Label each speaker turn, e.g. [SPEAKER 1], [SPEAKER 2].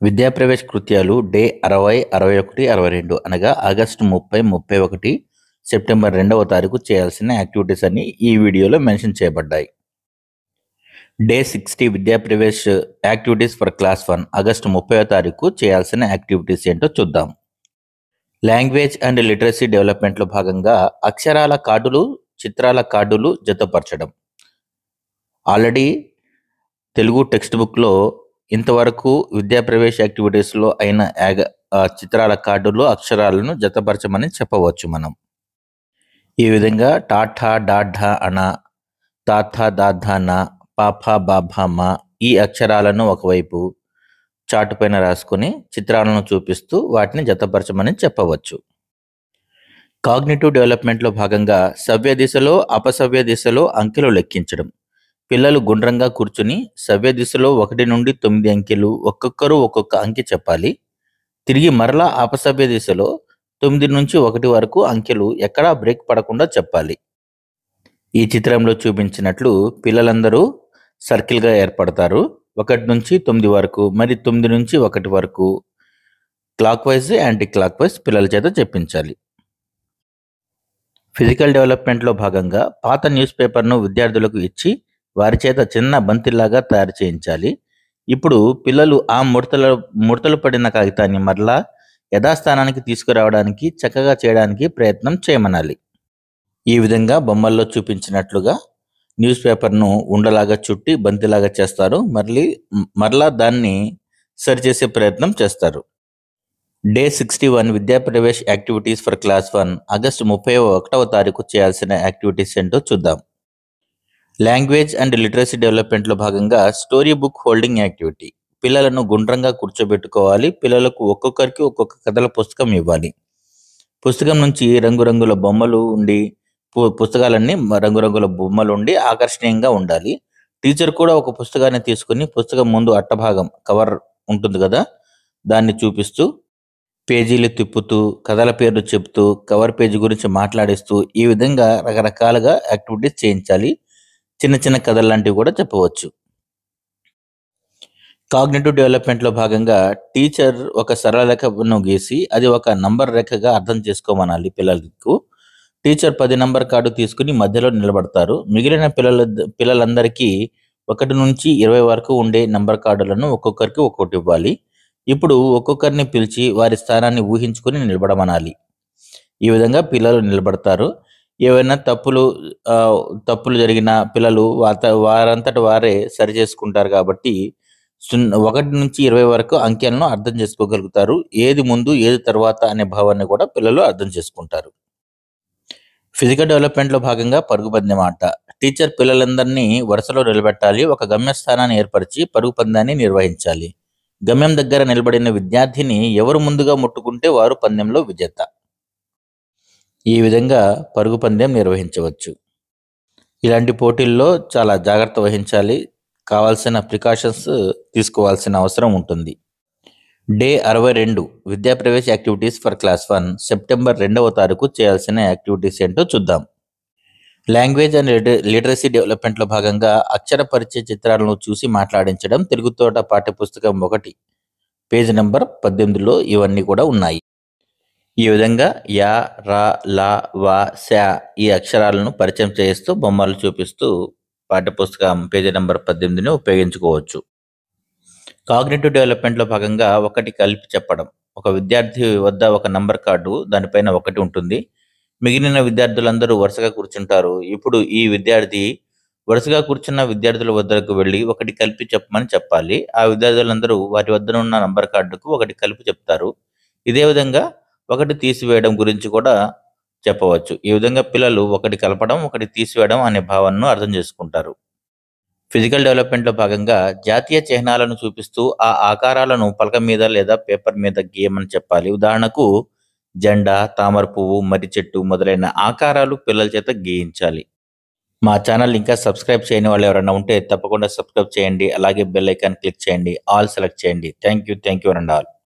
[SPEAKER 1] విద్యా ప్రవేశ కృత్యాలు డే 60, 61, 62 అనగా ఆగస్టు 30, 31, సెప్టెంబర్ 2వ తారీఖు చేయాల్సిన యాక్టివిటీస్ అన్ని ఈ వీడియోలో మెన్షన్ చేయబడ్డాయి. Day 60 Vidya Pravesh activities for class 1 August 30వ తారీఖు చేయాల్సిన యాక్టివిటీస్ ఏంటో చూద్దాం. లాంగ్వేజ్ అండ్ లిటరసీ డెవలప్మెంట్లో భాగంగా అక్షరాల కార్డులు, చిత్రాల కార్డులు జతపరచడం. ఆల్రెడీ తెలుగు టెక్స్ట్ బుక్లో ఇంతవరకు విద్యా ప్రవేశ యాక్టివిటీస్లో అయిన చిత్రాల కార్డులు, అక్షరాలను జతపరచమని చెప్పవచ్చు మనం. ఈ విధంగా టాఠా డాఢా అన, తాథా దాధాన, పాపా బాభా మా ఈ అక్షరాలను ఒకవైపు చార్టు పైన రాసుకుని చిత్రాలను చూపిస్తూ వాటిని జతపరచమని చెప్పవచ్చు. కాగ్నిటివ్ డెవలప్మెంట్లో భాగంగా సవ్య దిశలో, అపసవ్య దిశలో అంకెలు లెక్కించడం. పిల్లలు గుండ్రంగా కూర్చుని సవ్య దిశలో 1 నుండి 9 అంకెలు ఒక్కొక్కరు ఒక్కొక్క అంకె చెప్పాలి. తిరిగి మరలా అపసవ్య దిశలో 9 నుంచి 1 వరకు అంకెలు ఎక్కడా బ్రేక్ పడకుండా చెప్పాలి. ఈ చిత్రంలో చూపించినట్లు పిల్లలందరూ సర్కిల్గా ఏర్పడతారు. 1 నుంచి 9 వరకు, మరి 9 నుంచి 1 వరకు clock wise, anti clock wise పిల్లల చేత చెప్పించాలి. ఫిజికల్ డెవలప్మెంట్లో భాగంగా పాత న్యూస్ పేపర్ను విద్యార్థులకు ఇచ్చి వారి చేత చిన్న బంతిలాగా తయారు చేయించాలి. ఇప్పుడు పిల్లలు ఆ ముడతలు పడిన కాగితాన్ని మరలా యథాస్థానానికి తీసుకురావడానికి, చక్కగా చేయడానికి ప్రయత్నం చేయమనాలి. ఈ విధంగా బొమ్మల్లో చూపించినట్లుగా న్యూస్ పేపర్ను ఉండలాగా చుట్టి బంతిలాగా చేస్తారు. మరలా దాన్ని సరిచేసే ప్రయత్నం చేస్తారు. Day 61 Vidya Pravesh activities for class 1 August 31వ తారీఖు చేయాల్సిన యాక్టివిటీస్ ఏంటో చూద్దాం. లాంగ్వేజ్ అండ్ లిటరసీ డెవలప్మెంట్లో భాగంగా స్టోరీ బుక్ హోల్డింగ్ యాక్టివిటీ. పిల్లలను గుండ్రంగా కూర్చోబెట్టుకోవాలి. పిల్లలకు ఒక్కొక్కరికి ఒక్కొక్క కథల పుస్తకం ఇవ్వాలి. పుస్తకం నుంచి రంగురంగుల బొమ్మలు ఉండి, పుస్తకాలన్నీ రంగురంగుల బొమ్మలు ఉండి ఆకర్షణీయంగా ఉండాలి. టీచర్ కూడా ఒక పుస్తకాన్ని తీసుకుని పుస్తకం ముందు అట్టభాగం కవర్ ఉంటుంది కదా, దాన్ని చూపిస్తూ, పేజీలు తిప్పుతూ, కథల పేర్లు చెప్తూ, కవర్ పేజీ గురించి మాట్లాడిస్తూ ఈ విధంగా రకరకాలుగా యాక్టివిటీస్ చేయించాలి. చిన్న చిన్న కథలు లాంటివి కూడా చెప్పవచ్చు. కాగ్నిటివ్ డెవలప్మెంట్లో భాగంగా టీచర్ ఒక సరళ రేఖను గీసి అది ఒక నంబర్ రేఖగా అర్థం చేసుకోమనాలి పిల్లలకు. టీచర్ 10 నంబర్ కార్డు తీసుకుని మధ్యలో నిలబడతారు. మిగిలిన పిల్లలందరికీ 1 నుంచి 20 వరకు ఉండే నంబర్ కార్డులను ఒక్కొక్కరికి ఒక్కొక్కటి ఇవ్వాలి. ఇప్పుడు ఒక్కొక్కరిని పిలిచి వారి స్థానాన్ని ఊహించుకుని నిలబడమనాలి. ఈ విధంగా పిల్లలు నిలబడతారు. ఏవైనా తప్పులు జరిగిన పిల్లలు వారంతట వారే సరి చేసుకుంటారు కాబట్టి 1 నుంచి 20 వరకు అంకెలను అర్థం చేసుకోగలుగుతారు. ఏది ముందు ఏది తర్వాత అనే భావాన్ని కూడా పిల్లలు అర్థం చేసుకుంటారు. ఫిజికల్ డెవలప్మెంట్లో భాగంగా పరుగు పందెం ఆట. టీచర్ పిల్లలందరినీ వరుసలో నిలబెట్టాలి. ఒక గమ్యస్థానాన్ని ఏర్పరిచి పరుగు పందాన్ని నిర్వహించాలి. గమ్యం దగ్గర నిలబడిన విద్యార్థిని ఎవరు ముందుగా ముట్టుకుంటే వారు పందెంలో విజేత. ఈ విధంగా పరుగు పందెం నిర్వహించవచ్చు. ఇలాంటి పోటీల్లో చాలా జాగ్రత్త వహించాలి. కావాల్సిన ప్రికాషన్స్ తీసుకోవాల్సిన అవసరం ఉంటుంది. డే 62 విద్యా ప్రవేశ యాక్టివిటీస్ ఫర్ క్లాస్ 1 సెప్టెంబర్ 2వ తారీఖు చేయాల్సిన యాక్టివిటీస్ ఏంటో చూద్దాం. లాంగ్వేజ్ అండ్ లిటరసీ డెవలప్మెంట్లో భాగంగా అక్షర పరిచయ చిత్రాలను చూసి మాట్లాడించడం. తెలుగుతోట పాఠ్యపుస్తకం 1 పేజీ నంబర్ 18లో ఇవన్నీ కూడా ఉన్నాయి. ఈ విధంగా యా, రా, లా, వా, శా ఈ అక్షరాలను పరిచయం చేస్తూ బొమ్మలు చూపిస్తూ పాఠ్యపుస్తకం పేజీ నంబర్ 18ని ఉపయోగించుకోవచ్చు. కాగ్నిటివ్ డెవలప్మెంట్లో భాగంగా 1 కలిపి చెప్పడం. ఒక విద్యార్థి వద్ద ఒక నంబర్ కార్డు, దానిపైన 1 ఉంటుంది. మిగిలిన విద్యార్థులందరూ వరుసగా కూర్చుంటారు. ఇప్పుడు ఈ విద్యార్థి వరుసగా కూర్చున్న విద్యార్థుల వద్దకు వెళ్ళి 1 కలిపి చెప్పమని చెప్పాలి. ఆ విద్యార్థులందరూ వారి వద్దనున్న నంబర్ కార్డుకు 1 కలిపి చెప్తారు. ఇదే విధంగా 1 తీసివేయడం గురించి కూడా చెప్పవచ్చు. ఈ విధంగా పిల్లలు 1 కలపడం, 1 తీసివేయడం అనే భావనను అర్థం చేసుకుంటారు. ఫిజికల్ డెవలప్మెంట్లో భాగంగా జాతీయ చిహ్నాలను చూపిస్తూ ఆ ఆకారాలను పలక మీద లేదా పేపర్ మీద గీయమని చెప్పాలి. ఉదాహరణకు జెండా, తామర పువ్వు, మర్రి చెట్టు మొదలైన ఆకారాలు పిల్లల చేత గీయించాలి. మా ఛానల్ ఇంకా సబ్స్క్రైబ్ చేయని వాళ్ళు ఎవరైనా ఉంటే తప్పకుండా సబ్స్క్రైబ్ చేయండి. అలాగే బెల్ ఐకాన్ క్లిక్ చేయండి, ఆల్ సెలెక్ట్ చేయండి. Thank you one and all.